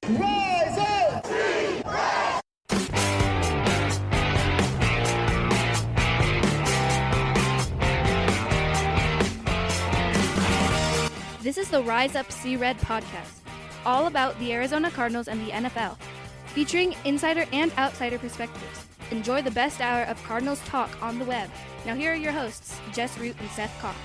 Rise up! This is the Rise Up See Red podcast, all about the Arizona Cardinals and the NFL, featuring insider and outsider perspectives. Enjoy the best hour of Cardinals talk on the web. Now here are your hosts, Jess Root and Seth Cox.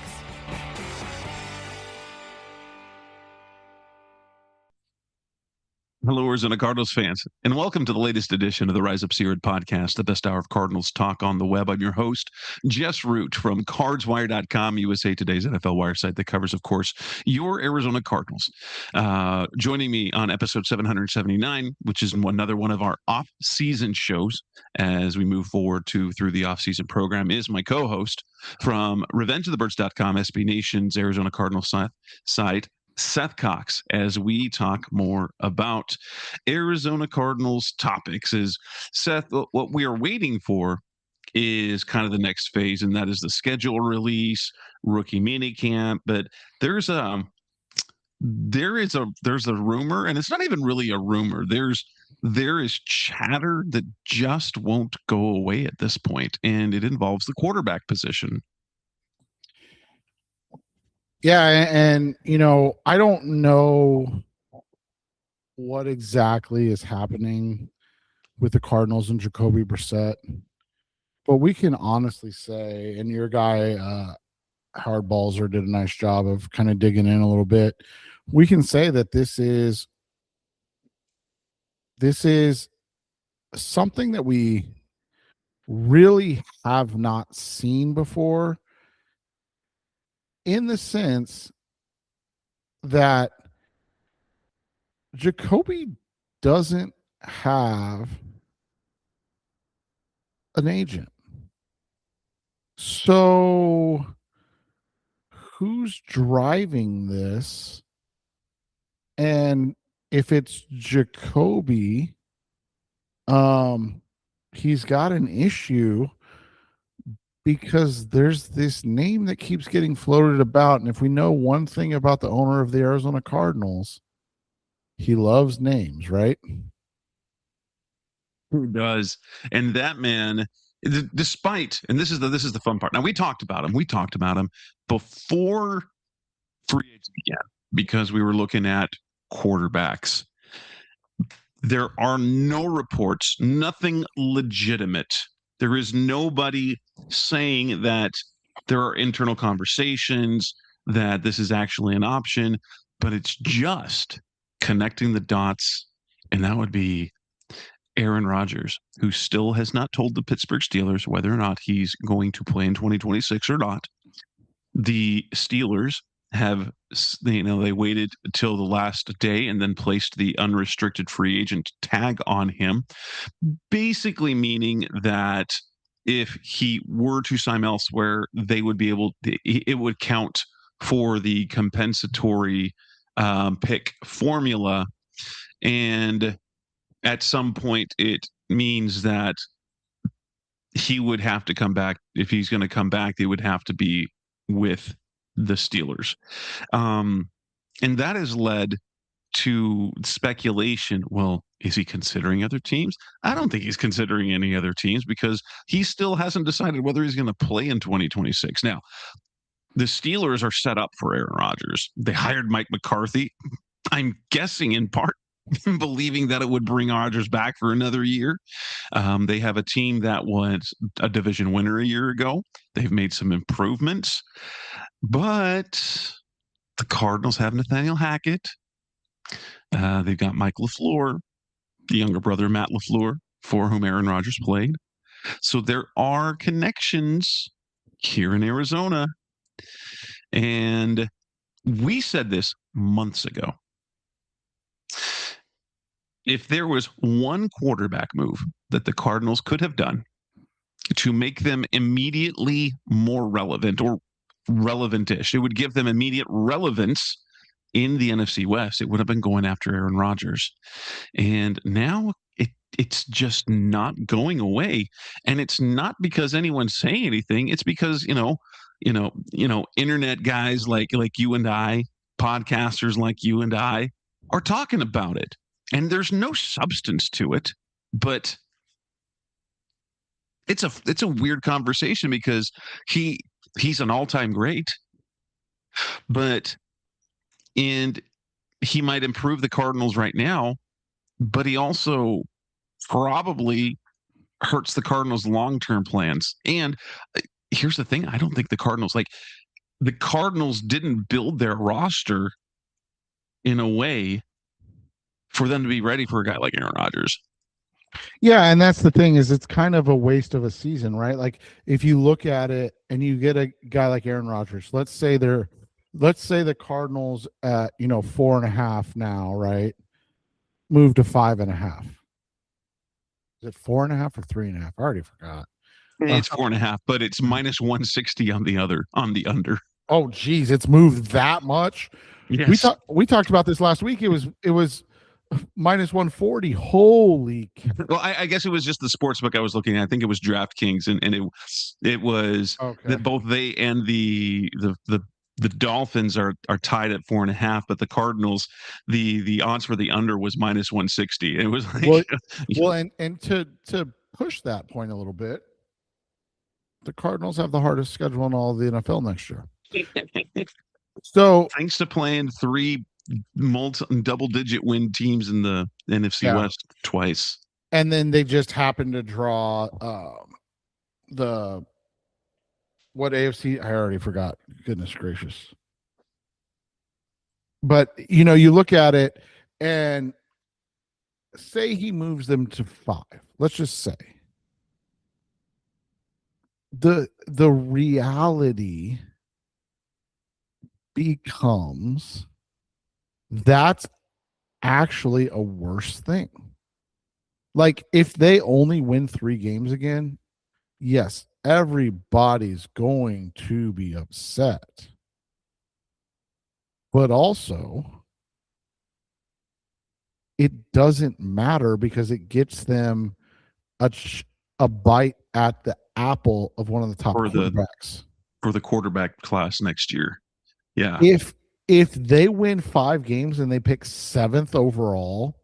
Hello, Arizona Cardinals fans, and welcome to the latest edition of the Rise Up See Red podcast, the best hour of Cardinals talk on the web. I'm your host, Jess Root from CardsWire.com, USA Today's NFL Wire site that covers, of course, your Arizona Cardinals. Joining me on episode 779, which is another one of our off-season shows as we move forward through the off-season program, is my co-host from RevengeOfTheBirds.com, SB Nation's Arizona Cardinals site, Seth Cox, as we talk more about Arizona Cardinals topics. Is Seth, what we are waiting for is kind of the next phase, and that is the schedule release, rookie minicamp. But there's a rumor, and it's not even really a rumor. There is chatter that just won't go away at this point, and it involves the quarterback position. Yeah, and I don't know what exactly is happening with the Cardinals and Jacoby Brissett, but we can honestly say, and your guy Howard Balzer did a nice job of kind of digging in a little bit. We can say that this is something that we really have not seen before, in the sense that Jacoby doesn't have an agent. So who's driving this? And if it's Jacoby, he's got an issue, because there's this name that keeps getting floated about. And if we know one thing about the owner of the Arizona Cardinals, he loves names, right? Who does? And that man, despite, and this is the fun part. Now, we talked about him before free agency began, because we were looking at quarterbacks. There are no reports, nothing legitimate. There is nobody saying that there are internal conversations, that this is actually an option, but it's just connecting the dots. And that would be Aaron Rodgers, who still has not told the Pittsburgh Steelers whether or not he's going to play in 2026 or not. The Steelers have, they waited until the last day and then placed the unrestricted free agent tag on him, basically meaning that if he were to sign elsewhere, they would be it would count for the compensatory pick formula. And at some point, it means that he would have to come back. If he's going to come back, they would have to be with the Steelers. And that has led to speculation. Well, is he considering other teams? I don't think he's considering any other teams, because he still hasn't decided whether he's going to play in 2026. Now, the Steelers are set up for Aaron Rodgers. They hired Mike McCarthy, I'm guessing in part believing that it would bring Rodgers back for another year. They have a team that was a division winner a year ago. They've made some improvements, but the Cardinals have Nathaniel Hackett. They've got Mike LaFleur, the younger brother, Matt LaFleur, for whom Aaron Rodgers played. So there are connections here in Arizona. And we said this months ago. If there was one quarterback move that the Cardinals could have done to make them immediately more relevant, or relevant-ish, it would give them immediate relevance in the NFC West, it would have been going after Aaron Rodgers. And now it's just not going away. And it's not because anyone's saying anything. It's because, internet guys like you and I, podcasters like you and I, are talking about it. and there's no substance to it, but it's a weird conversation because he's an all-time great, but and he might improve the Cardinals right now, but he also probably hurts the Cardinals' long-term plans. And here's the thing: I don't think the Cardinals didn't build their roster in a way for them to be ready for a guy like Aaron Rodgers. Yeah, and that's the thing, is it's kind of a waste of a season, right? Like if you look at it and you get a guy like Aaron Rodgers, let's say the Cardinals at 4.5 now, right? Move to 5.5. Is it 4.5 or 3.5? I already forgot. It's 4.5, but it's minus 160 on the under. Oh geez, it's moved that much. Yes. We talked about this last week. It was minus 140. Holy cow. Well, I guess it was just the sports book I was looking at. I think it was DraftKings, and it was that both they and the Dolphins are tied at 4.5, but the Cardinals, the odds for the under was minus 160. It was like, and to push that point a little bit, the Cardinals have the hardest schedule in all of the NFL next year. So thanks to playing 3 double-digit win teams in the NFC West twice, and then they just happened to draw the what AFC? I already forgot. Goodness gracious! But you look at it and say he moves them to 5. Let's just say the reality becomes that's actually a worse thing. Like if they only win 3 games again, yes, everybody's going to be upset. But also, it doesn't matter because it gets them a bite at the apple of one of the top quarterbacks for the quarterback class next year. Yeah. If they win 5 games and they pick 7th overall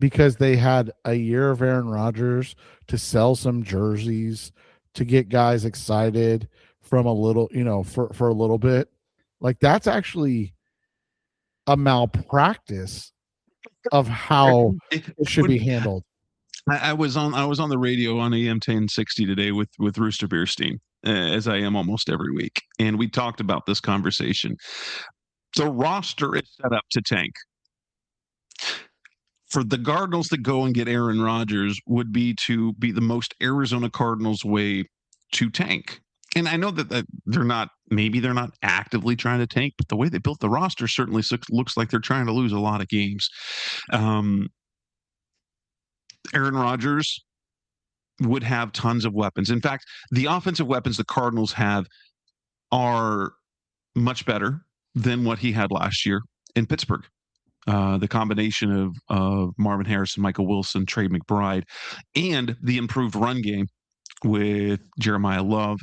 because they had a year of Aaron Rodgers to sell some jerseys, to get guys excited from a little, for a little bit, like that's actually a malpractice of how it should be handled. I was on the radio on AM 1060 today with Rooster Beerstein, as I am almost every week, and we talked about this conversation. The roster is set up to tank. For the Cardinals to go and get Aaron Rodgers would be to be the most Arizona Cardinals way to tank. And I know that they're not actively trying to tank, but the way they built the roster certainly looks like they're trying to lose a lot of games. Aaron Rodgers would have tons of weapons. In fact, the offensive weapons the Cardinals have are much better than what he had last year in Pittsburgh. The combination of Marvin Harrison, Michael Wilson, Trey McBride, and the improved run game with Jeremiyah Love,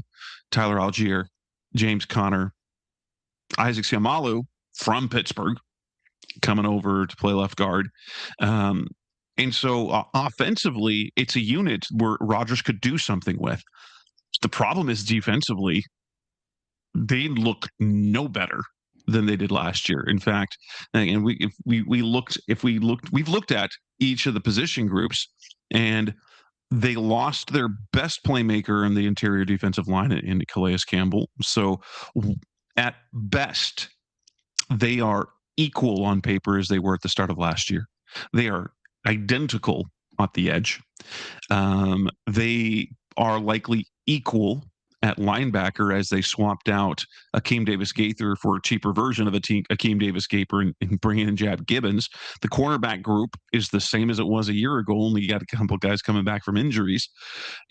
Tyler Algier, James Conner, Isaac Seumalo from Pittsburgh coming over to play left guard. And so offensively, it's a unit where Rodgers could do something with. The problem is defensively, they look no better than they did last year. In fact, and we've looked at each of the position groups, and they lost their best playmaker in the interior defensive line in Calais Campbell. So at best, they are equal on paper as they were at the start of last year. They are identical at the edge. They are likely equal at linebacker as they swapped out Akeem Davis-Gaither for a cheaper version of Akeem Davis-Gaither and bringing in Jab Gibbons. The cornerback group is the same as it was a year ago, only you got a couple guys coming back from injuries.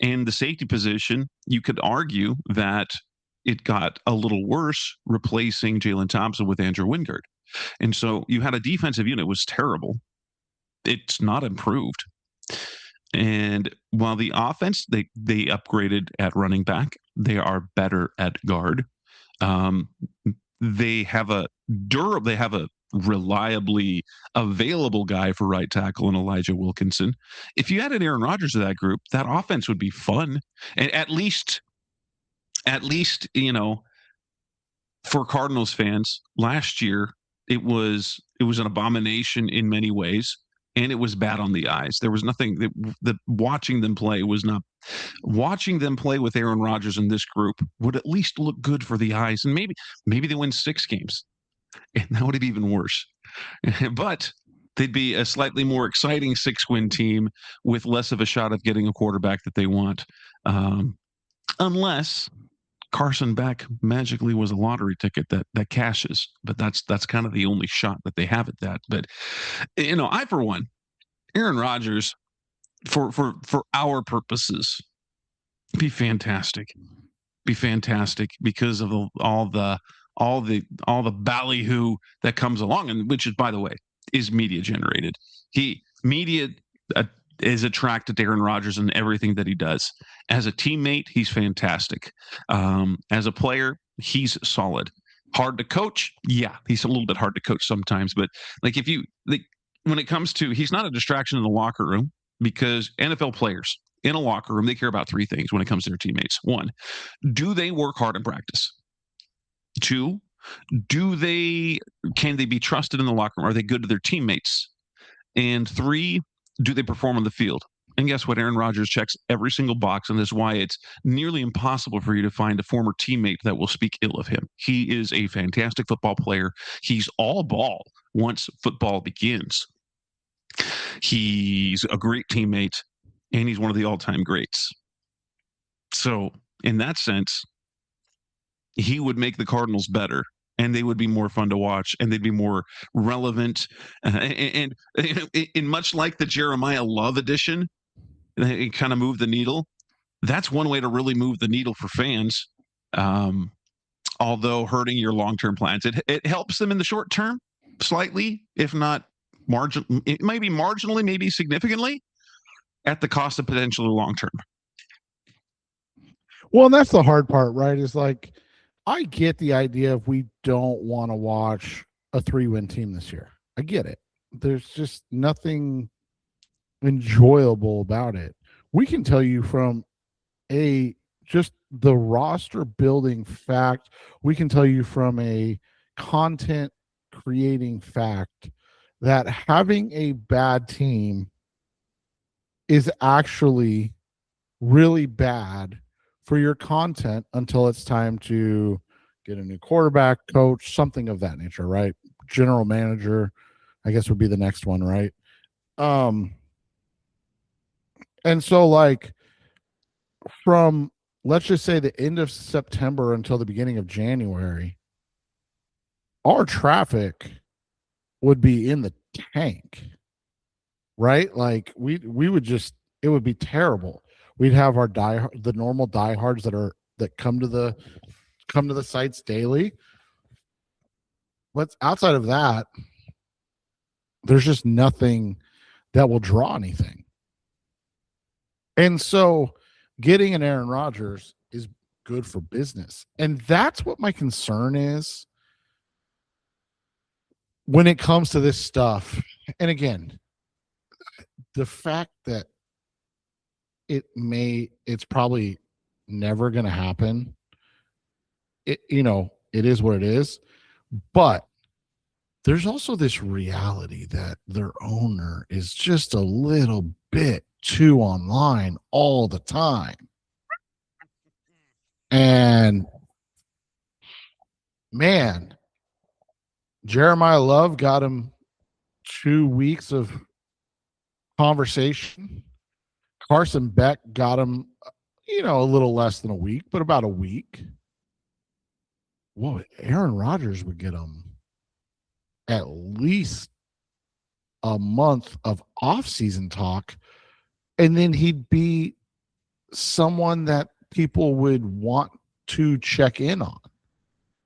And the safety position, you could argue that it got a little worse replacing Jalen Thompson with Andrew Wingard. And so you had a defensive unit was terrible. It's not improved. And while the offense, they upgraded at running back, they are better at guard. They have a reliably available guy for right tackle in Elijah Wilkinson. If you added Aaron Rodgers to that group, that offense would be fun. And at least, for Cardinals fans, last year it was an abomination in many ways, and it was bad on the eyes. There was nothing that watching them play with Aaron Rodgers in this group would at least look good for the eyes, and maybe they win 6 games, and that would be even worse. But they'd be a slightly more exciting 6-win team with less of a shot of getting a quarterback that they want, unless Carson Beck magically was a lottery ticket that cashes. But that's kind of the only shot that they have at that. But I, for one, Aaron Rodgers, for our purposes, be fantastic because of all the ballyhoo that comes along, and which is, by the way, is media generated. Media is attracted to Aaron Rodgers and everything that he does. As a teammate, he's fantastic. As a player, he's solid. Hard to coach, yeah, he's a little bit hard to coach sometimes. But when it comes to, he's not a distraction in the locker room, because NFL players in a locker room, they care about 3 things when it comes to their teammates. 1, do they work hard in practice? 2, can they be trusted in the locker room? Are they good to their teammates? And 3, do they perform on the field? And guess what? Aaron Rodgers checks every single box, and that's why it's nearly impossible for you to find a former teammate that will speak ill of him. He is a fantastic football player. He's all ball once football begins. He's a great teammate, and he's one of the all-time greats. So in that sense, he would make the Cardinals better, and they would be more fun to watch, and they'd be more relevant. And much like the Jeremiyah Love edition, it kind of moved the needle. That's one way to really move the needle for fans, although hurting your long-term plans. It helps them in the short term, slightly, if not it may be marginally, maybe significantly, at the cost of potentially long-term. Well, and that's the hard part, right? Is like, I get the idea if we don't want to watch a 3-win team this year. I get it. There's just nothing enjoyable about it. We can tell you from just the roster building fact, we can tell you from a content creating fact that having a bad team is actually really bad for your content until it's time to get a new quarterback, coach, something of that nature, right? General manager, I guess, would be the next one, right? And so, like, from, let's just say, the end of September until the beginning of January, our traffic would be in the tank, right? Like, we would just, it would be terrible. We'd have the normal diehards that come to the sites daily. But outside of that, there's just nothing that will draw anything. And so getting an Aaron Rodgers is good for business. And that's what my concern is when it comes to this stuff. And again, the fact that it's probably never going to happen. It is what it is. But there's also this reality that their owner is just a little bit too online all the time. And man, Jeremiyah Love got him 2 weeks of conversation. Carson Beck got him, a little less than a week, but about a week. Whoa, Aaron Rodgers would get him at least a month of off-season talk, and then he'd be someone that people would want to check in on.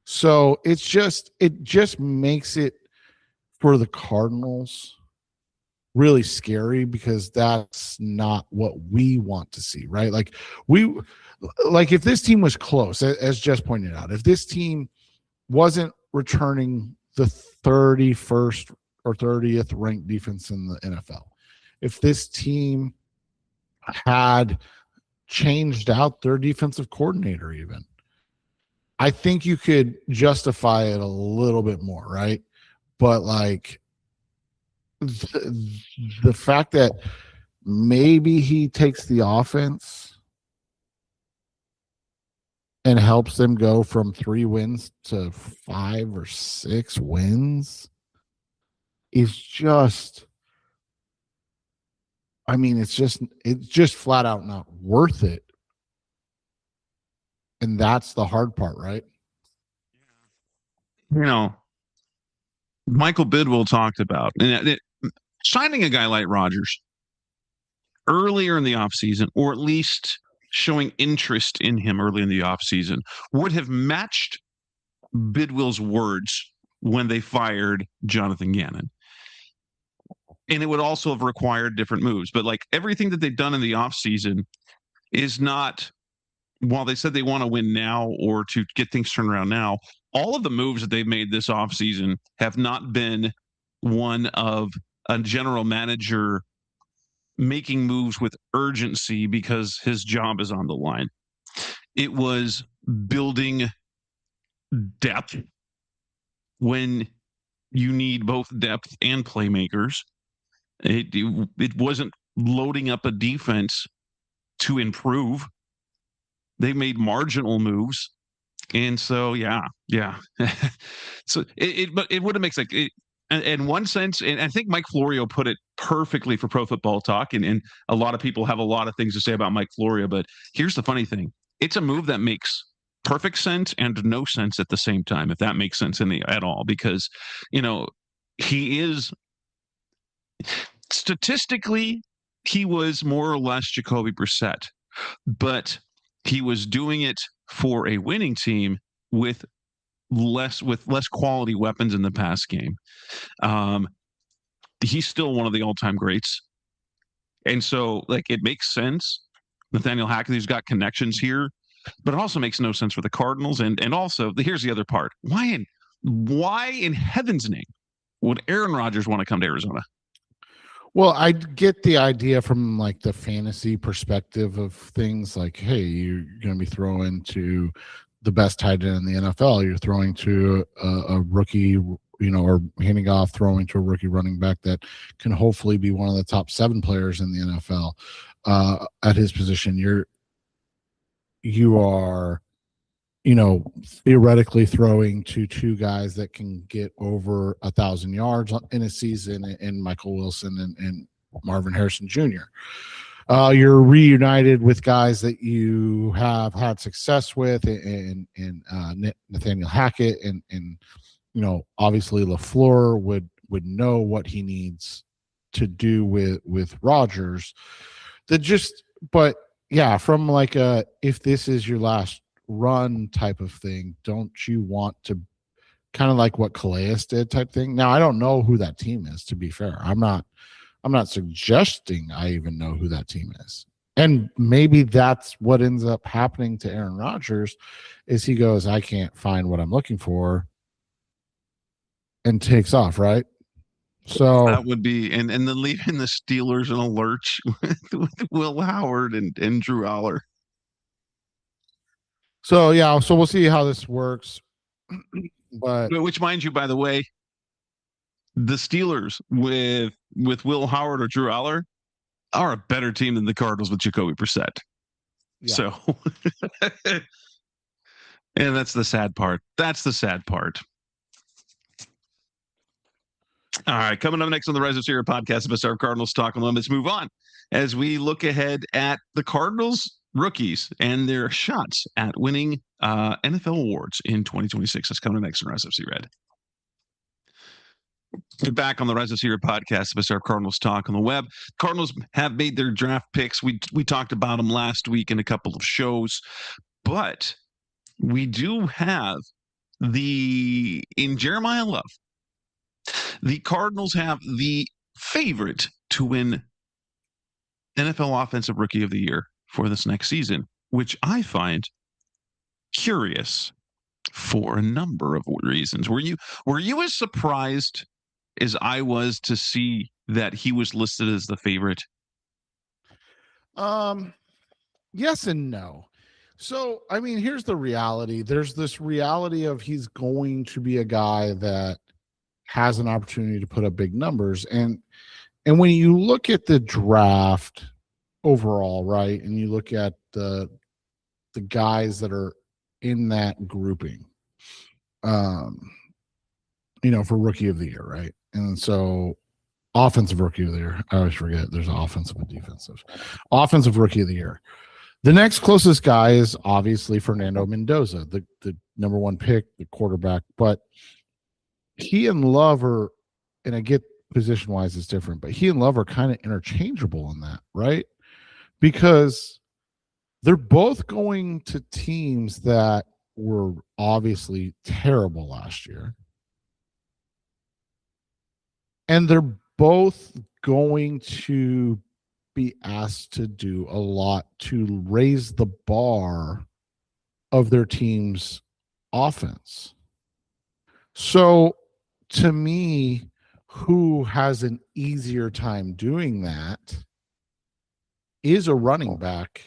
So it just makes it for the Cardinals really scary, because that's not what we want to see, right? Like if this team was close, as Jess pointed out, if this team wasn't returning the 31st or 30th ranked defense in the NFL. If this team had changed out their defensive coordinator, even, I think you could justify it a little bit more, right? But like the fact that maybe he takes the offense and helps them go from 3 wins to 5 or 6 wins is just, I mean, it's just flat out not worth it. And that's the hard part, right? You know, Michael Bidwell talked about signing a guy like Rodgers earlier in the offseason, or at least showing interest in him early in the offseason, would have matched Bidwell's words when they fired Jonathan Gannon. And it would also have required different moves. But like everything that they've done in the offseason is not, while they said they want to win now or to get things turned around now, all of the moves that they've made this offseason have not been one of a general manager making moves with urgency because his job is on the line. It was building depth when you need both depth and playmakers. It wasn't loading up a defense to improve. They made marginal moves. And so, yeah. So it would have makes like it, in one sense, and I think Mike Florio put it perfectly for Pro Football Talk, and a lot of people have a lot of things to say about Mike Florio, but here's the funny thing. It's a move that makes perfect sense and no sense at the same time, if that makes sense at all, because, he is statistically, he was more or less Jacoby Brissett, but he was doing it for a winning team with less quality weapons in the pass game. He's still one of the all-time greats. And so, like, it makes sense. Nathaniel Hackett, who's got connections here, but it also makes no sense for the Cardinals. And also, here's the other part. Why in heaven's name would Aaron Rodgers want to come to Arizona? Well, I get the idea from like the fantasy perspective of things, like, hey, you're going to be throwing to the best tight end in the NFL. You're throwing to a rookie, or handing off, throwing to a rookie running back that can hopefully be one of the top 7 players in the NFL at his position. You are, theoretically throwing to 2 guys that can get over 1,000 yards in a season, in Michael Wilson and Marvin Harrison Jr. You're reunited with guys that you have had success with, and Nathaniel Hackett, and obviously LaFleur would know what he needs to do with Rodgers. But yeah, from like if this is your last run type of thing, don't you want to kind of like what Calais did type thing? Now, I don't know who that team is, to be fair. I'm not suggesting I even know who that team is. And maybe that's what ends up happening to Aaron Rodgers, is he goes, I can't find what I'm looking for, and takes off, right? So that would be, and then leaving the Steelers in a lurch with Will Howard and Drew Aller. So yeah, so we'll see how this works. But which, mind you, by the way, the Steelers with Will Howard or Drew Aller are a better team than the Cardinals with Jacoby Brissett. Yeah. So, and that's the sad part. All right, coming up next on the Rise of Sierra podcast, of our Cardinals talk. Let's move on as we look ahead at the Cardinals rookies and their shots at winning NFL awards in 2026. That's coming next on Rise of Sierra. We're back on the Rise of Sierra podcast, of our Cardinals talk on the web. Cardinals have made their draft picks. We talked about them last week in a couple of shows, but we do have in Jeremiyah Love. The Cardinals have the favorite to win NFL Offensive Rookie of the Year for this next season, which I find curious. for a number of reasons. Were you as surprised as I was to see that he was listed as the favorite? Yes and no. So, I mean, here's the reality. There's this reality of he's going to be a guy that has an opportunity to put up big numbers. And when you look at the draft overall, right, and you look at the guys that are in that grouping, for rookie of the year, right? And so offensive rookie of the year, I always forget there's offensive and defensive. Offensive rookie of the year. The next closest guy is obviously Fernando Mendoza, the number one pick, the quarterback. But he and Love are, and I get position-wise it's different, but he and Love are kind of interchangeable in that, right? Because they're both going to teams that were obviously terrible last year. And they're both going to be asked to do a lot to raise the bar of their team's offense. So to me, who has an easier time doing that is a running back.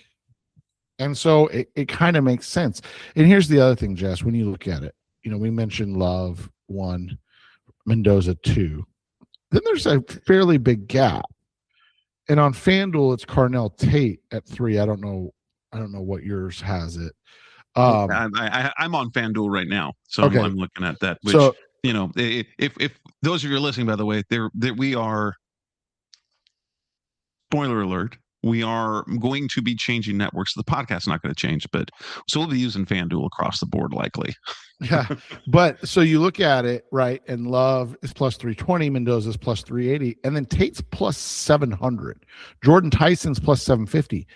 And so it kind of makes sense. And here's the other thing, Jess, when you look at it, we mentioned Love 1, Mendoza 2. Then there's a fairly big gap. And on FanDuel, it's Carnell Tate at 3. I don't know what yours has it. I'm on FanDuel right now, so okay. I'm looking at that. Which, so, if those of you are listening, by the way, we are. Spoiler alert: we are going to be changing networks. The podcast's not going to change, but so we'll be using FanDuel across the board, likely. Yeah, but so you look at it, right, and Love is plus 320, Mendoza's plus 380, and then Tate's plus 700. Jordan Tyson's plus 750.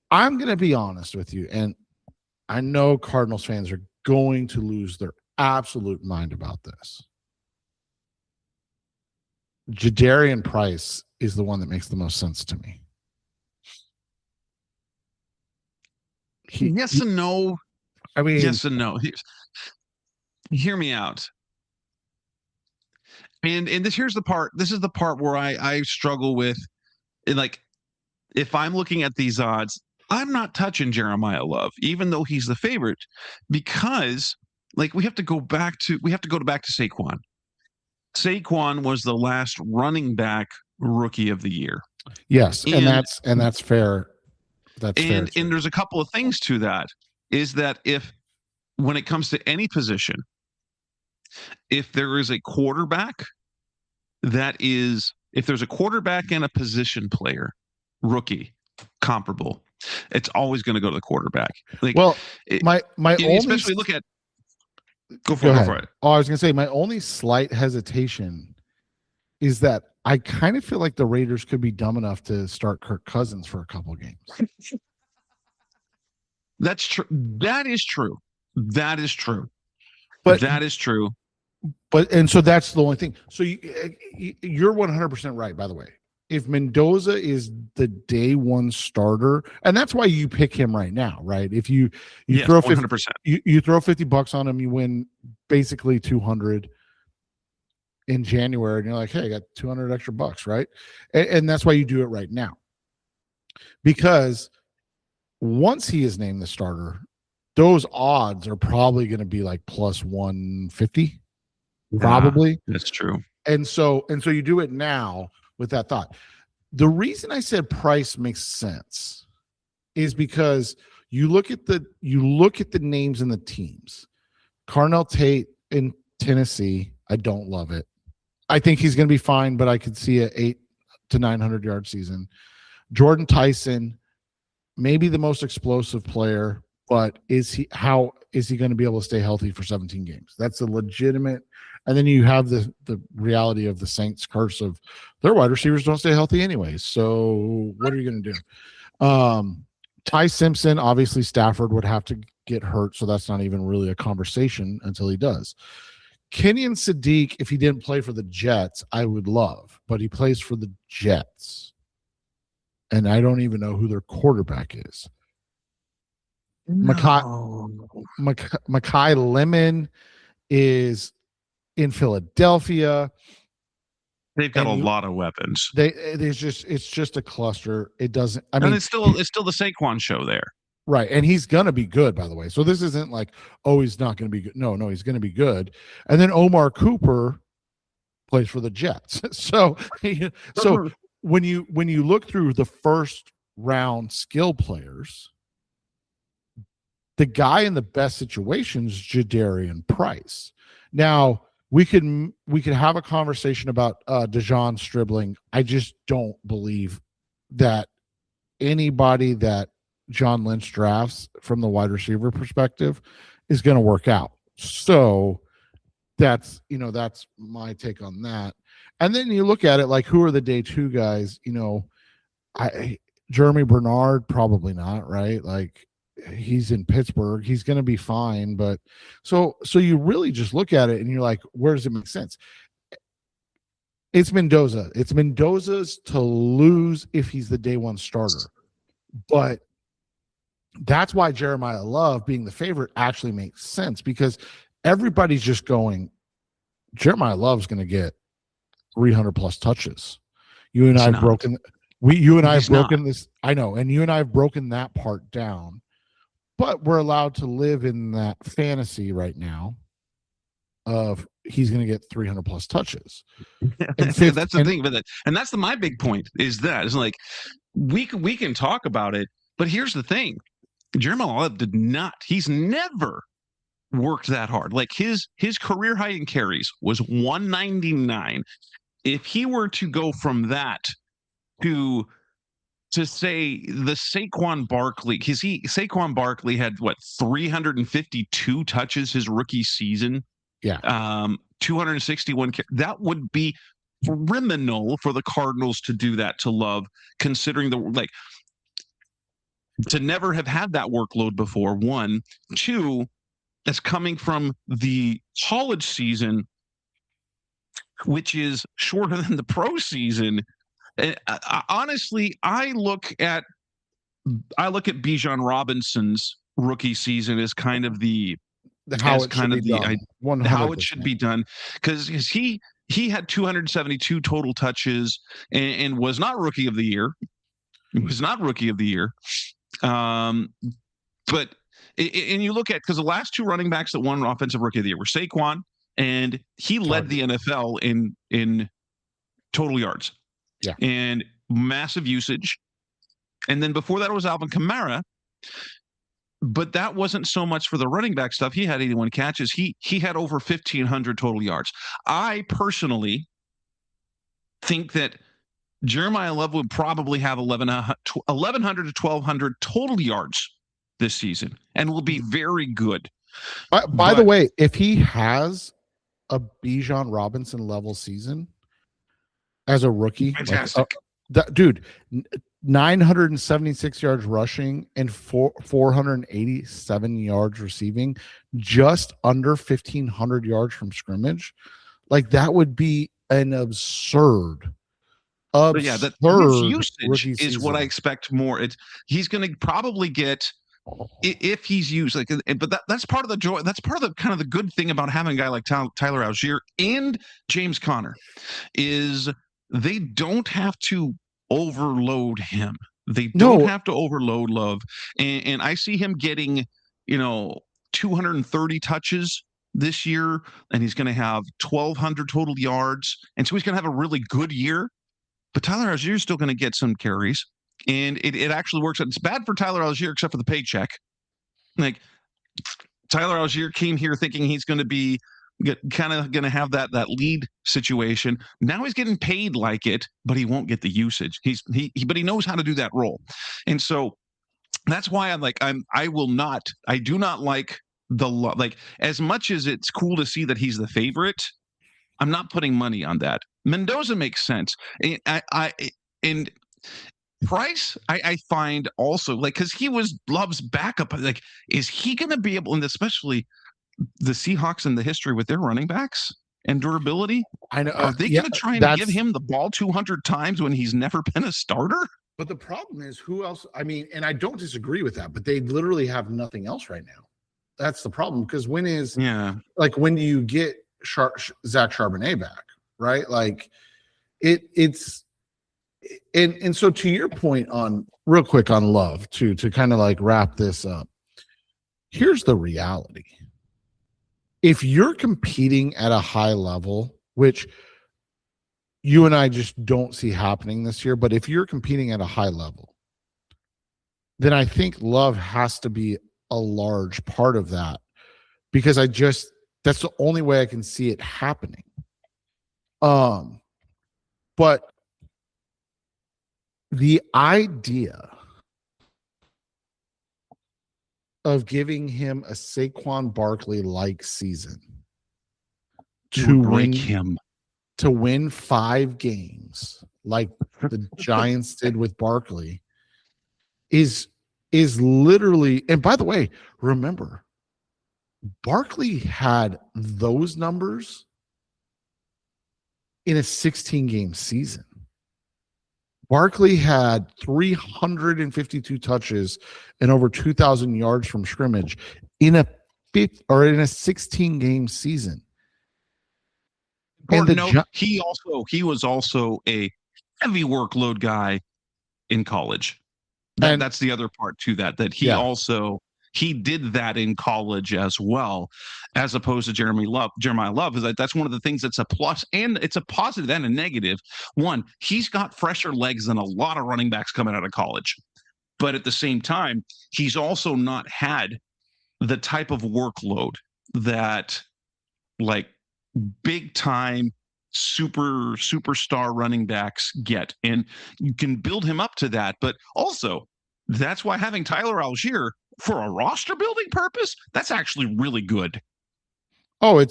I'm going to be honest with you, and I know Cardinals fans are going to lose their absolute mind about this. Jadarian Price is the one that makes the most sense to me. Yes and no. I mean, yes and no. Hear me out. And here's the part. This is the part where I struggle with. Like, if I'm looking at these odds, I'm not touching Jeremiyah Love, even though he's the favorite, because we have to go back to Saquon. Saquon was the last running back rookie of the year. Yes, and that's fair. That's fair. And there's a couple of things to that. Is that when it comes to any position, if there is a quarterback if there's a quarterback and a position player, rookie, comparable, it's always going to go to the quarterback. My only, especially look at. Go for it. Oh, I was going to say my only slight hesitation is that I kind of feel like the Raiders could be dumb enough to start Kirk Cousins for a couple games. That's true. That is true. But that is true. And so that's the only thing. So you're 100% right, by the way. If Mendoza is the day one starter, and that's why you pick him right now, right? If you throw 100%, you throw $50 on him, you win basically 200 in January, and you're like, hey, I got 200 extra bucks, right? And that's why you do it right now, because once he is named the starter, those odds are probably going to be like plus 150, probably. That's true. And so you do it now with that thought. The reason I said Price makes sense is because you look at the names and the teams. Carnell Tate in Tennessee, I don't love it. I think he's going to be fine, but I could see an 800 to 900 yard season. Jordan Tyson, maybe the most explosive player, but how is he going to be able to stay healthy for 17 games? That's a legitimate. And then you have the reality of the Saints' curse of their wide receivers don't stay healthy anyways. So what are you going to do? Ty Simpson, obviously Stafford would have to get hurt, so that's not even really a conversation until he does. Kenyon Sadiq, if he didn't play for the Jets, I would love, but he plays for the Jets. And I don't even know who their quarterback is. Mekhi Lemon is in Philadelphia. They've got a lot of weapons. It's just a cluster. It doesn't. I mean, it's still the Saquon show there, right? And he's gonna be good, by the way. So this isn't like, oh, he's not gonna be good. No, he's gonna be good. And then Omar Cooper plays for the Jets. So when you look through the first round skill players, the guy in the best situation is Jadarian Price. Now we could have a conversation about Dejon Stribling. I just don't believe that anybody that John Lynch drafts from the wide receiver perspective is going to work out. So that's my take on that. And then you look at it like, who are the day two guys? Jeremy Bernard, probably not, right? Like, he's in Pittsburgh. He's going to be fine. But so you really just look at it and you're like, where does it make sense? It's Mendoza. It's Mendoza's to lose if he's the day one starter. But that's why Jeremiyah Love being the favorite actually makes sense, because everybody's just going, Jeremiyah Love's going to get 300 plus touches. You and I have broken this. I know. And you and I have broken that part down. But we're allowed to live in that fantasy right now of he's going to get 300 plus touches. That's the thing. And that's my big point is like, we can talk about it, but here's the thing. Jeremiyah Love he's never worked that hard. Like his career high in carries was 199. If he were to go from that to say the Saquon Barkley, Saquon Barkley had 352 touches his rookie season. Yeah. 261. That would be criminal for the Cardinals to do that to Love, considering to never have had that workload before. 1, 2, that's coming from the college season, which is shorter than the pro season. Honestly, I look at Bijan Robinson's rookie season as kind of how it should be done, because he had 272 total touches and was not rookie of the year. But you look at, because the last two running backs that won offensive rookie of the year were Saquon, and he led the NFL in total yards. Yeah. And massive usage. And then before that it was Alvin Kamara. But that wasn't so much for the running back stuff. He had 81 catches. He had over 1,500 total yards. I personally think that Jeremiyah Love would probably have 1,100 to 1,200 total yards this season and will be very good. By the way, if he has a Bijan Robinson level season as a rookie, fantastic. Dude, 976 yards rushing and 487 yards receiving, just under 1,500 yards from scrimmage. Like, that would be an absurd. Yeah, that his usage is what I expect more. He's going to probably get, if he's used, but that's part of the joy. That's part of the kind of the good thing about having a guy like Tyler Algier and James Conner is they don't have to overload him. They don't have to overload Love. And I see him getting, 230 touches this year, and he's going to have 1,200 total yards. And so he's going to have a really good year. But Tyler Algier is still going to get some carries. And it actually works out. It's bad for Tyler Algier except for the paycheck. Like, Tyler Algier came here thinking he's going to be kind of going to have that lead situation. Now he's getting paid like it, but he won't get the usage. But he knows how to do that role. And so that's why I do not like as much as it's cool to see that he's the favorite, I'm not putting money on that. Mendoza makes sense. And Price, I find also, because he was Love's backup. Like, is he going to be able, and especially the Seahawks and the history with their running backs and durability? I know. Are they going to try and give him the ball 200 times when he's never been a starter? But the problem is who else? I mean, and I don't disagree with that, but they literally have nothing else right now. That's the problem. Because when do you get Zach Charbonnet back? Right? Like it's and so to your point on real quick on Love to kind of like wrap this up. Here's the reality. If you're competing at a high level, which you and I just don't see happening this year, but if you're competing at a high level, then I think Love has to be a large part of that, because that's the only way I can see it happening. But the idea of giving him a Saquon Barkley-like season to win 5 games like the Giants did with Barkley is literally, and by the way, remember, Barkley had those numbers in a 16-game season. Barkley had 352 touches and over 2,000 yards from scrimmage in a 16-game season. And he was also a heavy workload guy in college. That's the other part to that he did that in college as well, as opposed to Jeremiyah Love. Is that's one of the things that's a plus, and it's a positive and a negative. One, he's got fresher legs than a lot of running backs coming out of college, but at the same time, he's also not had the type of workload that like big time superstar running backs get, and you can build him up to that. But also, that's why having Tyler Algier for a roster building purpose, that's actually really good. Oh,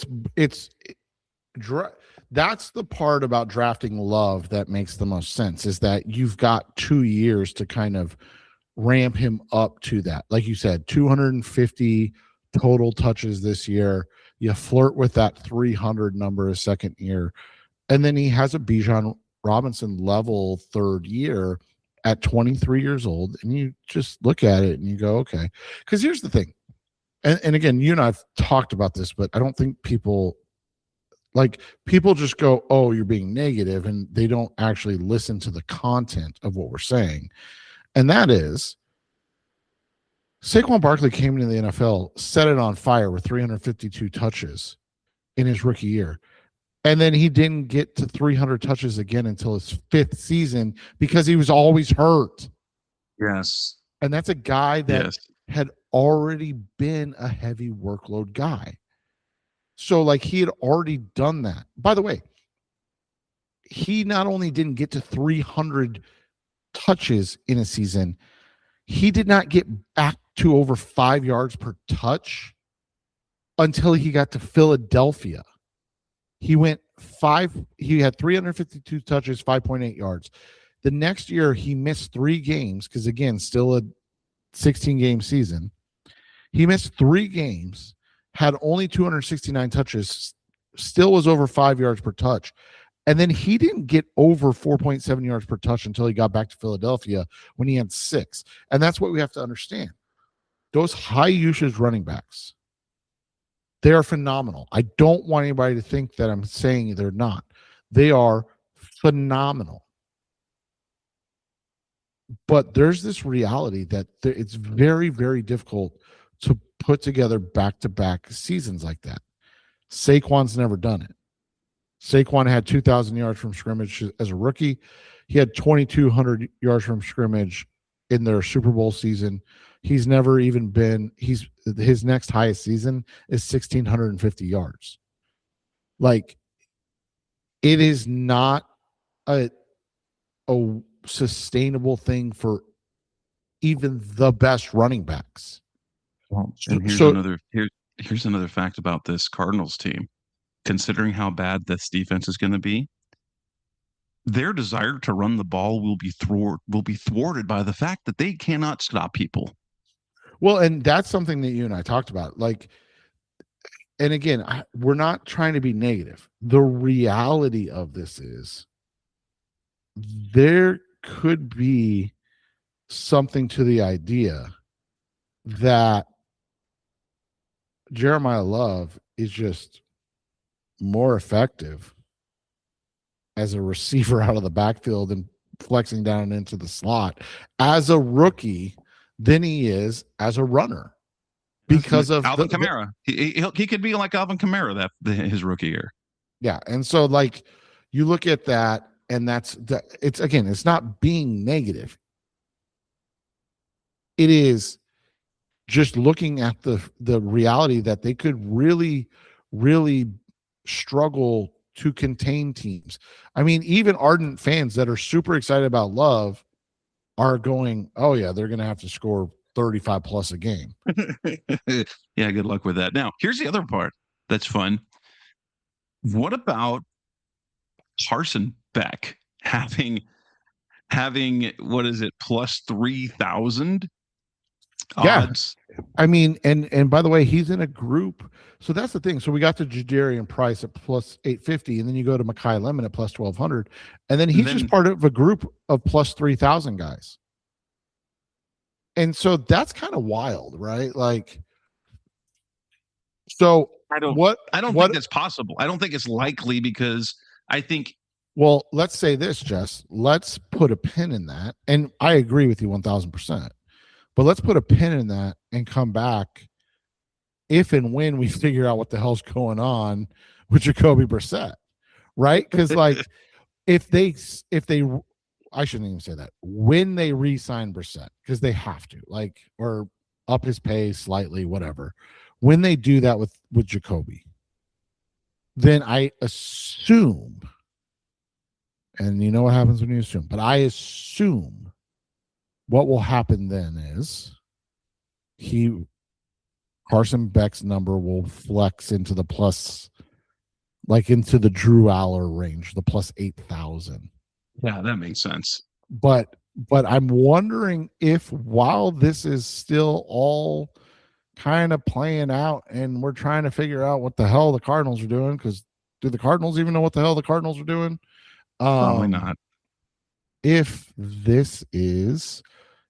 that's the part about drafting Love that makes the most sense, is that you've got 2 years to kind of ramp him up to that. Like you said, 250 total touches this year. You flirt with that 300 number a second year. And then he has a Bijan Robinson level third year at 23 years old. And you just look at it and you go, okay. Because here's the thing. And again, you and I've talked about this, but I don't think people just go, oh, you're being negative, and they don't actually listen to the content of what we're saying. And that is, Saquon Barkley came into the NFL, set it on fire with 352 touches in his rookie year. And then he didn't get to 300 touches again until his 5th season because he was always hurt. Yes. And that's a guy that had already been a heavy workload guy. So, like, he had already done that. By the way, he not only didn't get to 300 touches in a season, he did not get back to over 5 yards per touch until he got to Philadelphia. He had 352 touches, 5.8 yards. The next year, he missed 3 games because, again, still a 16-game season. He missed 3 games, had only 269 touches, still was over 5 yards per touch. And then he didn't get over 4.7 yards per touch until he got back to Philadelphia when he had 6. And that's what we have to understand. Those high usage running backs, they are phenomenal. I don't want anybody to think that I'm saying they're not. They are phenomenal. But there's this reality that it's very, very difficult to put together back-to-back seasons like that. Saquon's never done it. Saquon had 2,000 yards from scrimmage as a rookie. He had 2,200 yards from scrimmage in their Super Bowl season. He's never even been – his next highest season is 1,650 yards. Like, it is not a sustainable thing for even the best running backs. Well, and here's another fact about this Cardinals team. Considering how bad this defense is going to be, their desire to run the ball will be thwarted by the fact that they cannot stop people. Well, and that's something that you and I talked about. Like, and again, we're not trying to be negative. The reality of this is there could be something to the idea that Jeremiyah Love is just more effective as a receiver out of the backfield and flexing down into the slot as a rookie than he is as a runner because of Alvin Kamara. He could be like Alvin Kamara his rookie year. Yeah, and so like you look at that, and it's not being negative. It is just looking at the reality that they could really, really struggle to contain teams. I mean, even ardent fans that are super excited about Love are going, oh yeah, they're going to have to score 35 plus a game. Yeah, good luck with that. Now, here's the other part that's fun. What about Carson Beck having what is it, plus 3,000 odds? Yeah. I mean, and by the way, he's in a group. So that's the thing. So we got to Jadarian Price at plus 850, and then you go to Mekhi Lemon at plus 1,200, and then he's just part of a group of plus 3,000 guys. And so that's kind of wild, right? Like, so I don't think that's possible. I don't think it's likely because I think. Well, let's say this, Jess. Let's put a pin in that, and I agree with you 1,000%. But let's put a pin in that and come back if and when we figure out what the hell's going on with Jacoby Brissett, right? Because like if they I shouldn't even say that, when they re-sign Brissett, because they have to, like, or up his pay slightly, whatever. When they do that with Jacoby, then I assume, and you know what happens when you assume, but I assume what will happen then is Carson Beck's number will flex into the plus, like into the Drew Aller range, the plus 8,000. Yeah, that makes sense. But I'm wondering if while this is still all kind of playing out and we're trying to figure out what the hell the Cardinals are doing, because do the Cardinals even know what the hell the Cardinals are doing? Probably not. If this is,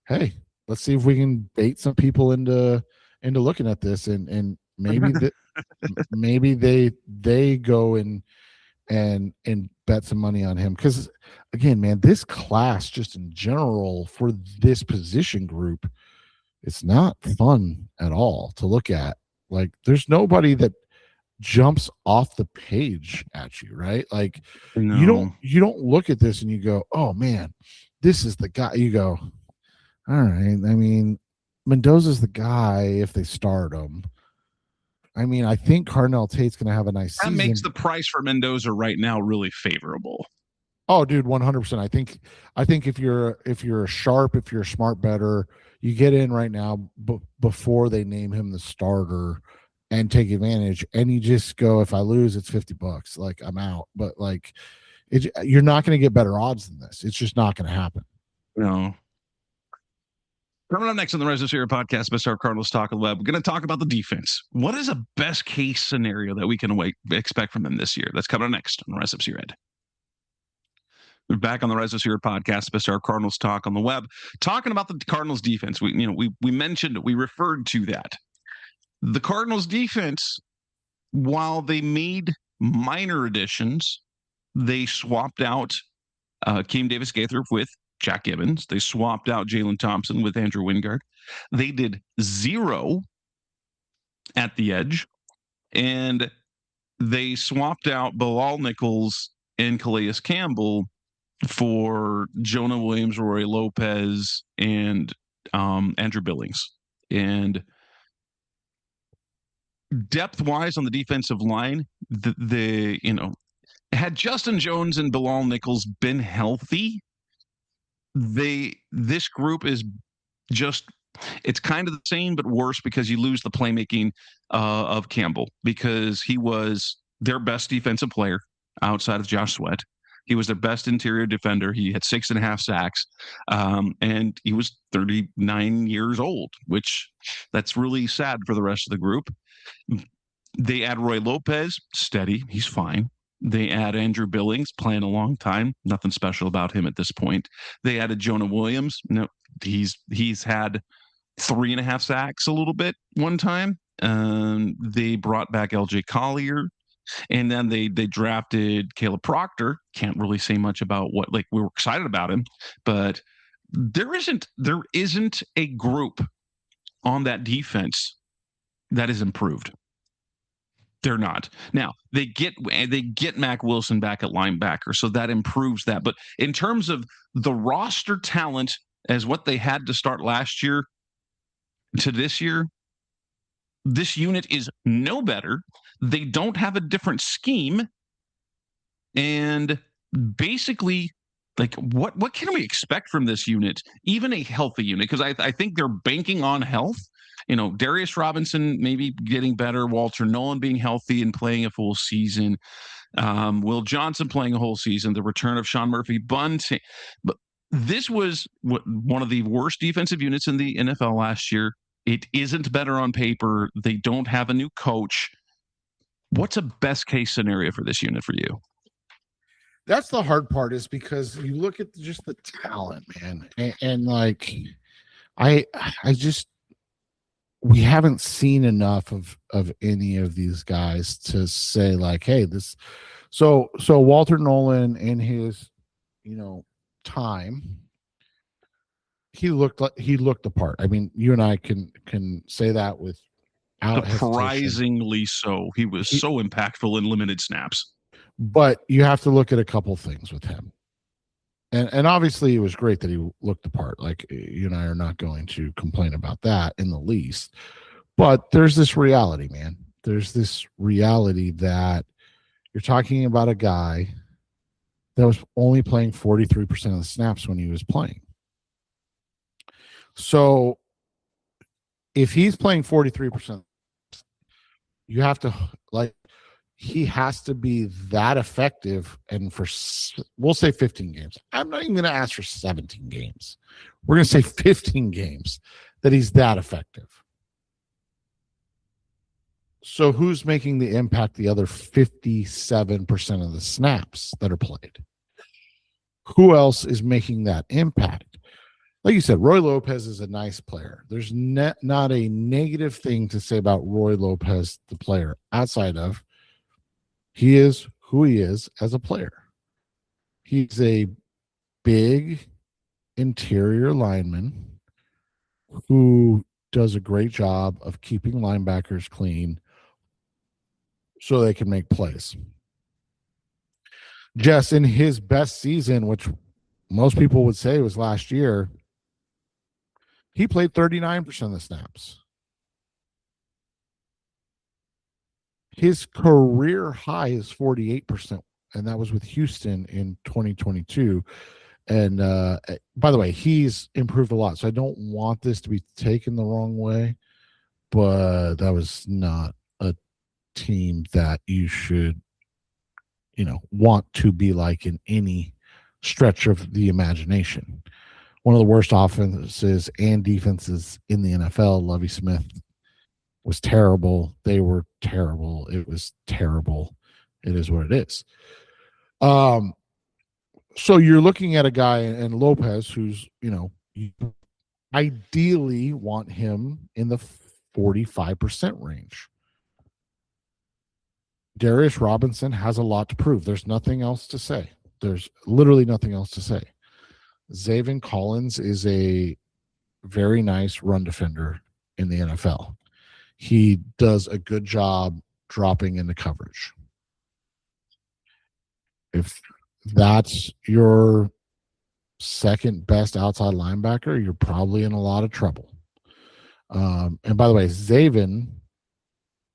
hey, let's see if we can bait some people into looking at this, and maybe maybe they go and bet some money on him, because again, man, this class just in general for this position group, it's not fun at all to look at. Like, there's nobody that jumps off the page at you, right? Like, no. you don't look at this and you go, oh man, this is the guy. You go, all right, I mean, Mendoza's the guy if they start him. I mean, I think Cardinal Tate's going to have a nice season. That makes the price for Mendoza right now really favorable. Oh, dude, 100%. I think if you're a sharp, if you're a smart bettor, you get in right now before they name him the starter and take advantage, and you just go, if I lose, it's $50. Like, I'm out. But like, you're not going to get better odds than this. It's just not going to happen. No. Coming up next on the Res of Syria podcast, Best Our Cardinals Talk on the Web, we're going to talk about the defense. What is a best case scenario that we can expect from them this year? That's coming up next on the Res of Syria. We're back on the Res of Syria podcast, Best Our Cardinals Talk on the Web, talking about the Cardinals defense. We referred to that. The Cardinals defense, while they made minor additions, they swapped out Keem Davis-Gaither with Jack Gibbons. They swapped out Jalen Thompson with Andrew Wingard. They did 0 at the edge, and they swapped out Bilal Nichols and Calais Campbell for Jonah Williams, Roy Lopez, and Andrew Billings. And depth-wise on the defensive line, had Justin Jones and Bilal Nichols been healthy, this group is just, it's kind of the same but worse, because you lose the playmaking of Campbell, because he was their best defensive player outside of Josh Sweat. He was their best interior defender. He had 6.5 sacks, and he was 39 years old, which that's really sad for the rest of the group. They add Roy Lopez, steady, he's fine. They add Andrew Billings, playing a long time. Nothing special about him at this point. They added Jonah Williams. No, he's had 3.5 sacks a little bit one time. They brought back LJ Collier, and then they drafted Caleb Proctor. Can't really say much about what, like, we were excited about him, but there isn't a group on that defense that is improved. They're not. Now they get Mac Wilson back at linebacker, so that improves that. But in terms of the roster talent as what they had to start last year to this year, this unit is no better. They don't have a different scheme, and basically, like, what can we expect from this unit? Even a healthy unit, because I think they're banking on health. Darius Robinson maybe getting better, Walter Nolan being healthy and playing a full season, Will Johnson playing a whole season, the return of Sean Murphy-Bunting. But this was one of the worst defensive units in the NFL last year. It isn't better on paper. They don't have a new coach. What's a best case scenario for this unit for you? That's the hard part, is because you look at just the talent, man. And like, we haven't seen enough of any of these guys to say, like, hey, this. So Walter Nolan in his, time, he looked the part. I mean, you and I can say that without surprisingly so. He was so impactful in limited snaps. But you have to look at a couple things with him. And obviously it was great that he looked the part. Like, you and I are not going to complain about that in the least. But there's this reality, man. There's this reality that you're talking about a guy that was only playing 43% of the snaps when he was playing. So if he's playing 43%, you have to, like, he has to be that effective, and we'll say 15 games. I'm not even going to ask for 17 games. We're going to say 15 games that he's that effective. So who's making the impact the other 57% of the snaps that are played? Who else is making that impact? Like you said, Roy Lopez is a nice player. There's not a negative thing to say about Roy Lopez, the player, outside of he is who he is as a player. He's a big interior lineman who does a great job of keeping linebackers clean so they can make plays. Jess, in his best season, which most people would say was last year, he played 39% of the snaps. His career high is 48%, and that was with Houston in 2022. And by the way, he's improved a lot, so I don't want this to be taken the wrong way, but that was not a team that you should, want to be like in any stretch of the imagination. One of the worst offenses and defenses in the NFL. Lovie Smith was terrible. They were terrible. It was terrible. It is what it is. So you're looking at a guy in Lopez who's, you ideally want him in the 45% range. Darius Robinson has a lot to prove. There's nothing else to say. There's literally nothing else to say. Zaven Collins is a very nice run defender in the NFL. He does a good job dropping into coverage. If that's your second best outside linebacker, you're probably in a lot of trouble. And by the way, Zaven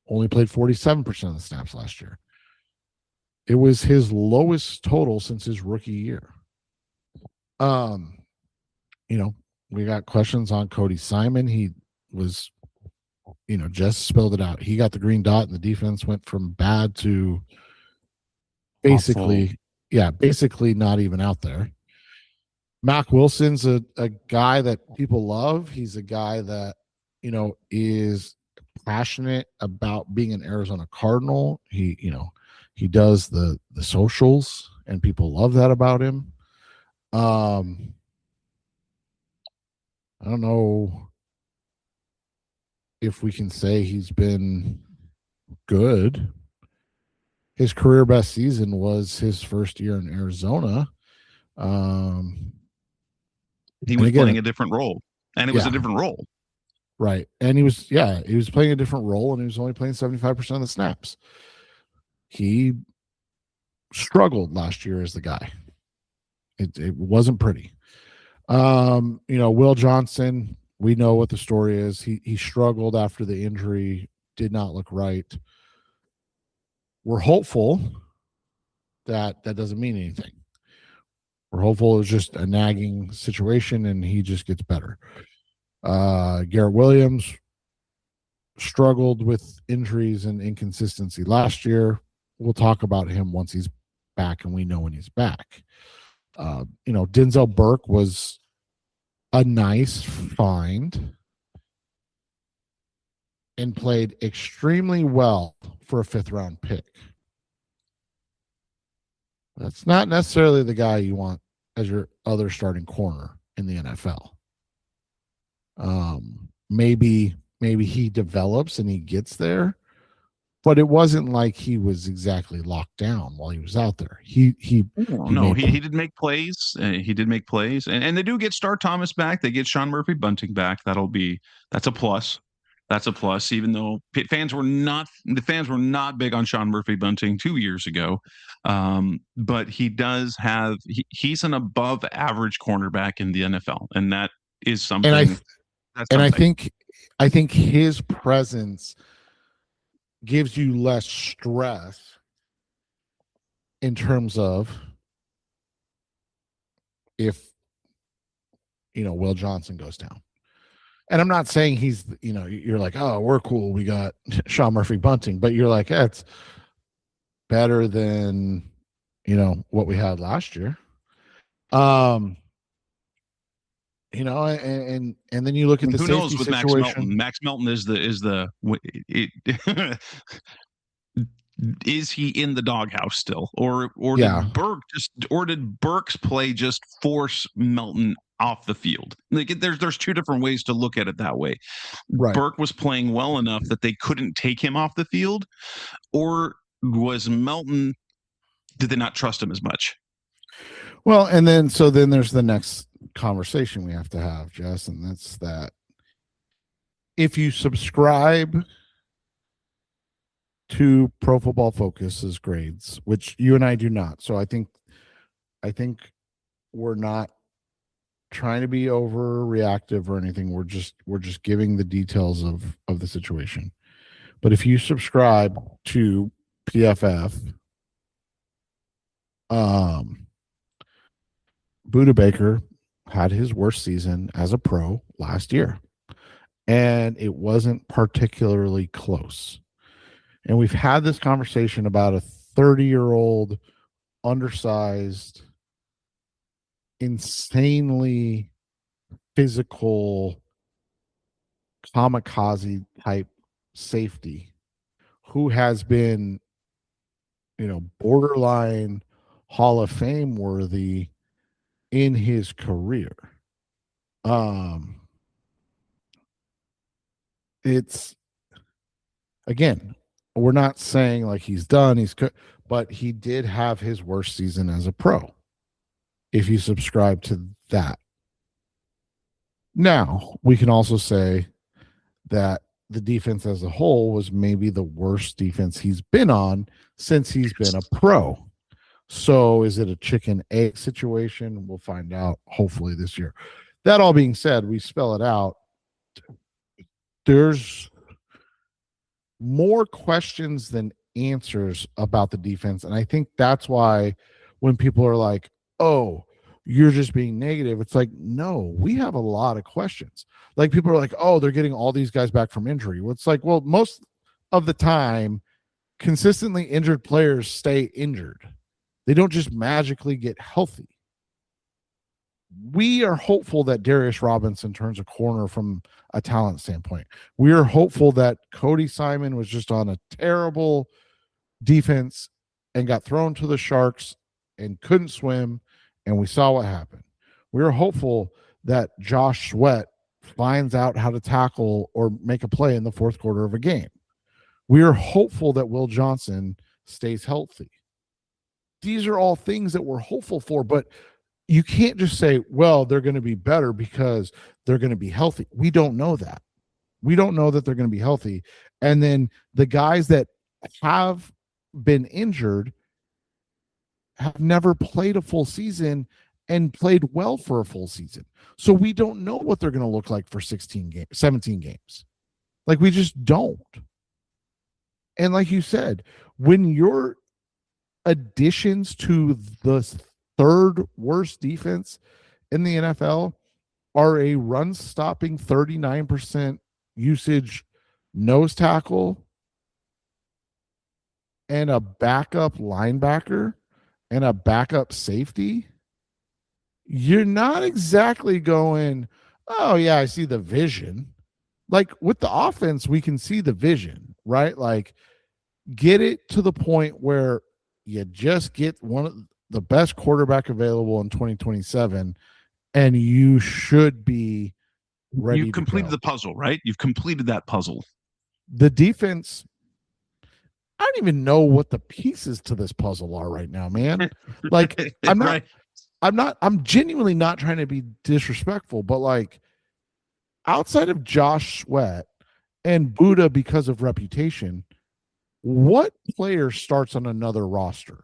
only played 47% of the snaps last year. It was his lowest total since his rookie year. We got questions on Cody Simon. He was, just spelled it out. He got the green dot, and the defense went from bad to basically not even out there. Mac Wilson's a guy that people love. He's a guy that, is passionate about being an Arizona Cardinal. He He does the socials, and people love that about him. I don't know if we can say he's been good. His career best season was his first year in Arizona. He was playing a different role, and it was a different role. Right. And he was playing a different role, and he was only playing 75% of the snaps. He struggled last year as the guy. It wasn't pretty. Will Johnson, we know what the story is. He struggled after the injury, did not look right. We're hopeful that doesn't mean anything. We're hopeful it's just a nagging situation and he just gets better. Garrett Williams struggled with injuries and inconsistency last year. We'll talk about him once he's back and we know when he's back. Denzel Burke was a nice find and played extremely well for a 5th-round pick. That's not necessarily the guy you want as your other starting corner in the NFL. Maybe he develops and he gets there, but it wasn't like he was exactly locked down while he was out there. He did make plays. He did make plays, and they do get Star Thomas back. They get Sean Murphy Bunting back. That's a plus. That's a plus. Even though the fans were not big on Sean Murphy Bunting 2 years ago, but he's an above average cornerback in the NFL, and that is something. I think his presence gives you less stress in terms of if Will Johnson goes down. And I'm not saying you're like, oh, we're cool, we got Sean Murphy Bunting, but you're like, it's better than what we had last year. And then you look at the who safety knows with situation. Max Melton is is he in the doghouse still, or did Burke's play just force Melton off the field? Like there's two different ways to look at it that way. Right. Burke was playing well enough that they couldn't take him off the field, or was Melton? Did they not trust him as much? Well, and then there's the next conversation we have to have, Jess, and that's that if you subscribe to Pro Football Focus's grades, which you and I do not, so I think we're not trying to be overreactive or anything. We're just giving the details of the situation. But if you subscribe to PFF, Budda Baker had his worst season as a pro last year, and it wasn't particularly close. And we've had this conversation about a 30-year-old, undersized, insanely physical, kamikaze type safety who has been, borderline Hall of Fame worthy in his career. It's, again, we're not saying like he's done, but he did have his worst season as a pro. If you subscribe to that. Now, we can also say that the defense as a whole was maybe the worst defense he's been on since he's been a pro. So is it a chicken egg situation? We'll find out hopefully this year. That all being said, we spell it out. There's more questions than answers about the defense. And I think that's why when people are like, oh, you're just being negative, it's like, no, we have a lot of questions. Like people are like, oh, they're getting all these guys back from injury. Well, it's like, well, most of the time, consistently injured players stay injured. They don't just magically get healthy. We are hopeful that Darius Robinson turns a corner from a talent standpoint. We are hopeful that Cody Simon was just on a terrible defense and got thrown to the sharks and couldn't swim, and we saw what happened. We were hopeful that Josh Sweat finds out how to tackle or make a play in the fourth quarter of a game. We are hopeful that Will Johnson stays healthy. These are all things that we're hopeful for, but you can't just say, well, they're going to be better because they're going to be healthy. We don't know that. We don't know that they're going to be healthy. And then the guys that have been injured have never played a full season and played well for a full season. So we don't know what they're going to look like for 17 games. Like, we just don't. And like you said, when your additions to the third worst defense in the NFL are a run-stopping 39% usage nose tackle and a backup linebacker and a backup safety, you're not exactly going, oh, yeah, I see the vision. Like, with the offense, we can see the vision, right? Like, get it to the point where you just get one of the best quarterback available in 2027, and you should be ready. You've completed the puzzle, right? You've completed that puzzle. The defense, I don't even know what the pieces to this puzzle are right now, man. Like, I'm genuinely not trying to be disrespectful, but like, outside of Josh Sweat and Buddha because of reputation, what player starts on another roster?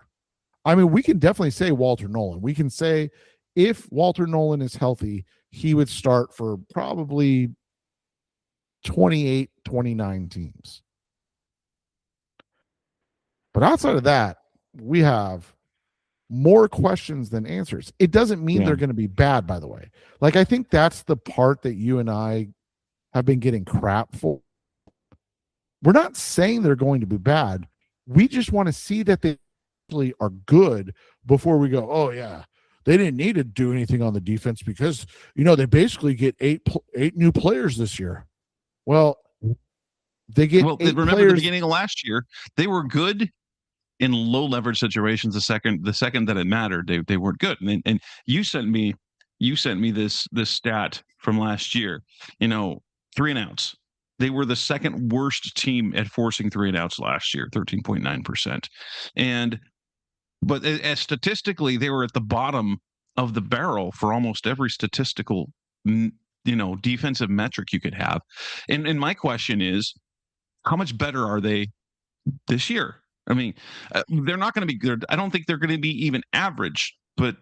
I mean, we can definitely say Walter Nolan. We can say if Walter Nolan is healthy, he would start for probably 28, 29 teams. But outside of that, we have more questions than answers. It doesn't mean they're going to be bad, by the way. Like, I think that's the part that you and I have been getting crap for. We're not saying they're going to be bad. We just want to see that they actually are good before we go, oh, yeah, they didn't need to do anything on the defense because, you know, they basically get eight new players this year. Well, they get remember players. The beginning of last year, they were good in low leverage situations. The second that it mattered, they weren't good. And you sent me this stat from last year, 3-and-outs. They were the second worst team at forcing 3-and-outs last year, 13.9%. But as statistically, they were at the bottom of the barrel for almost every statistical, defensive metric you could have. And my question is, how much better are they this year? I mean, they're not going to be good. I don't think they're going to be even average, but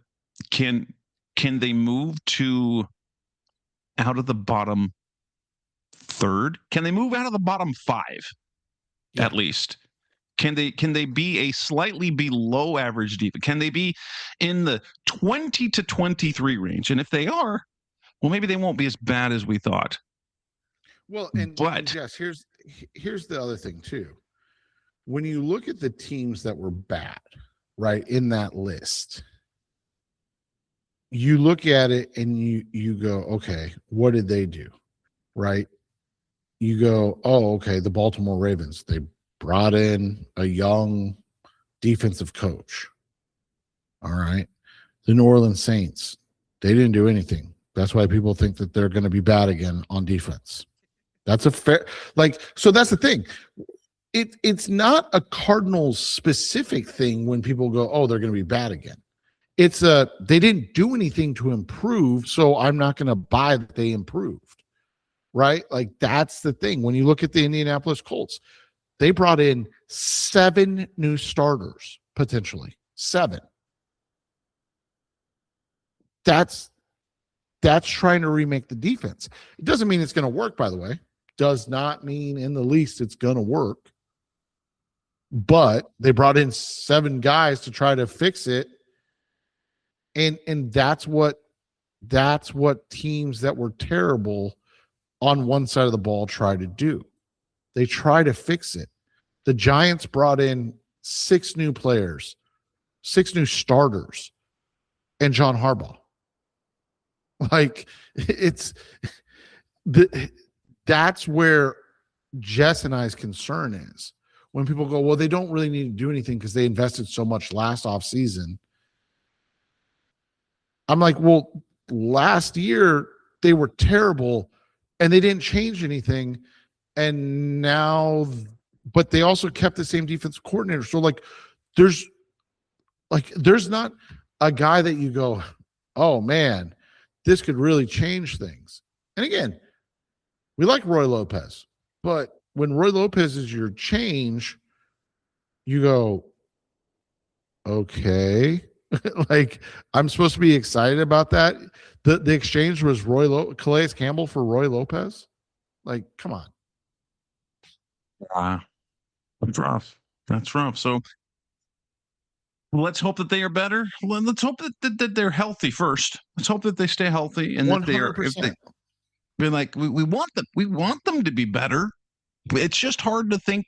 can they move to out of the bottom third? Can they move out of the bottom 5 at least? Can they be a slightly below average defense? Can they be in the 20 to 23 range? And if they are, well, maybe they won't be as bad as we thought. Well, and Jess, here's the other thing too. When you look at the teams that were bad, right, in that list, you look at it and you go, okay, what did they do? Right? You go, oh, okay, the Baltimore Ravens, they brought in a young defensive coach. All right. The New Orleans Saints, they didn't do anything. That's why people think that they're going to be bad again on defense. That's a fair, so that's the thing. It's not a Cardinals specific thing when people go, oh, they're going to be bad again. It's they didn't do anything to improve, so I'm not going to buy that they improved, right? Like, that's the thing. When you look at the Indianapolis Colts, they brought in 7 new starters, potentially 7. That's trying to remake the defense. It doesn't mean it's going to work, by the way. Does not mean in the least it's going to work. But they brought in 7 guys to try to fix it. And that's what teams that were terrible on one side of the ball try to do. They try to fix it. The Giants brought in 6 new players, 6 new starters, and John Harbaugh. Like, that's where Jess and I's concern is. when people go, well, they don't really need to do anything because they invested so much last offseason. I'm like, well, last year they were terrible and they didn't change anything. And now, but they also kept the same defensive coordinator. So there's not a guy that you go, oh man, this could really change things. And again, we like Roy Lopez, but when Roy Lopez is your change, you go, okay. Like, I'm supposed to be excited about that. The exchange was Calais Campbell for Roy Lopez. Like, come on. That's rough. That's rough. So let's hope that they are better. Well, let's hope that they're healthy first. Let's hope that they stay healthy and 100%. That they are. If they, like we want them. We want them to be better. It's just hard to think.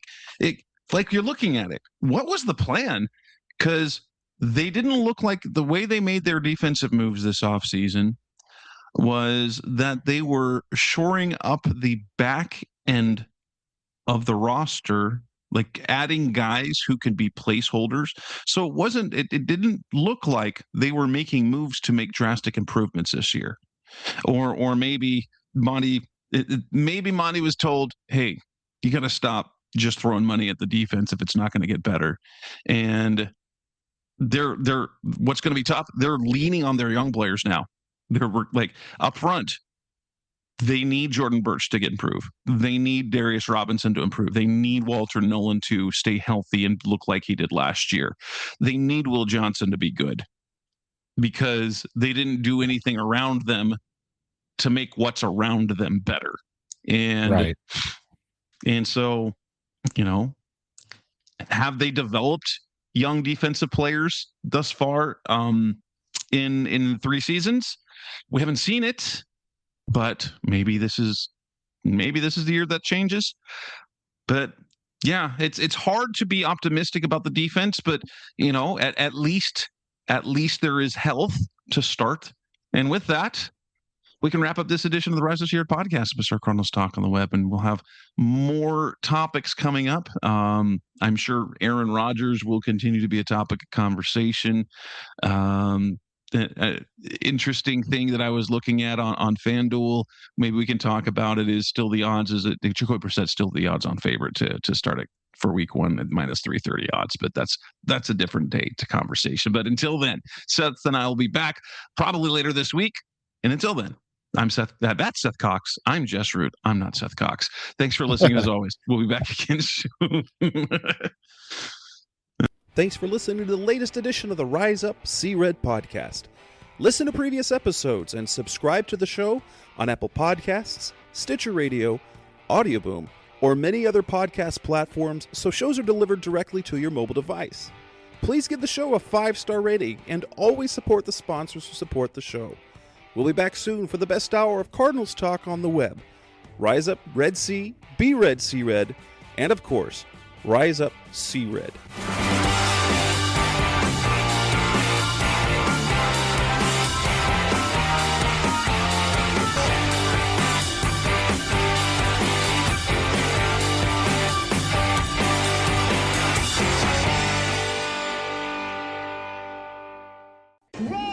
Like you're looking at it. What was the plan? Because they didn't look like the way they made their defensive moves this offseason was that they were shoring up the back end of the roster, like adding guys who could be placeholders. So it didn't look like they were making moves to make drastic improvements this year. Or maybe Monty was told, hey, you got to stop just throwing money at the defense if it's not going to get better. And they're what's going to be tough, they're leaning on their young players now. They're like up front. They need Jordan Birch to get improved. They need Darius Robinson to improve. They need Walter Nolan to stay healthy and look like he did last year. They need Will Johnson to be good because they didn't do anything around them to make what's around them better. And so, have they developed young defensive players thus far in 3 seasons? We haven't seen it. But maybe this is the year that changes. But yeah, it's hard to be optimistic about the defense. But at least there is health to start. And with that, we can wrap up this edition of the Rise This Year podcast, Mr. Cardinals Talk on the Web, and we'll have more topics coming up. I'm sure Aaron Rodgers will continue to be a topic of conversation. Interesting thing that I was looking at on FanDuel, maybe we can talk about it, is still the odds is that Jacoby Brissett's still the odds on favorite to start it for week 1 at -330 odds, but that's a different day to conversation. But until then, Seth and I will be back probably later this week. And until then, I'm Seth. That's Seth Cox. I'm Jess Root. I'm not Seth Cox. Thanks for listening as always. We'll be back again soon. Thanks for listening to the latest edition of the Rise Up, See Red podcast. Listen to previous episodes and subscribe to the show on Apple Podcasts, Stitcher Radio, Audioboom, or many other podcast platforms so shows are delivered directly to your mobile device. Please give the show a 5-star rating and always support the sponsors who support the show. We'll be back soon for the best hour of Cardinals talk on the web. Rise up, Red Sea, be Red, See Red, and of course, Rise Up, See Red. Roll!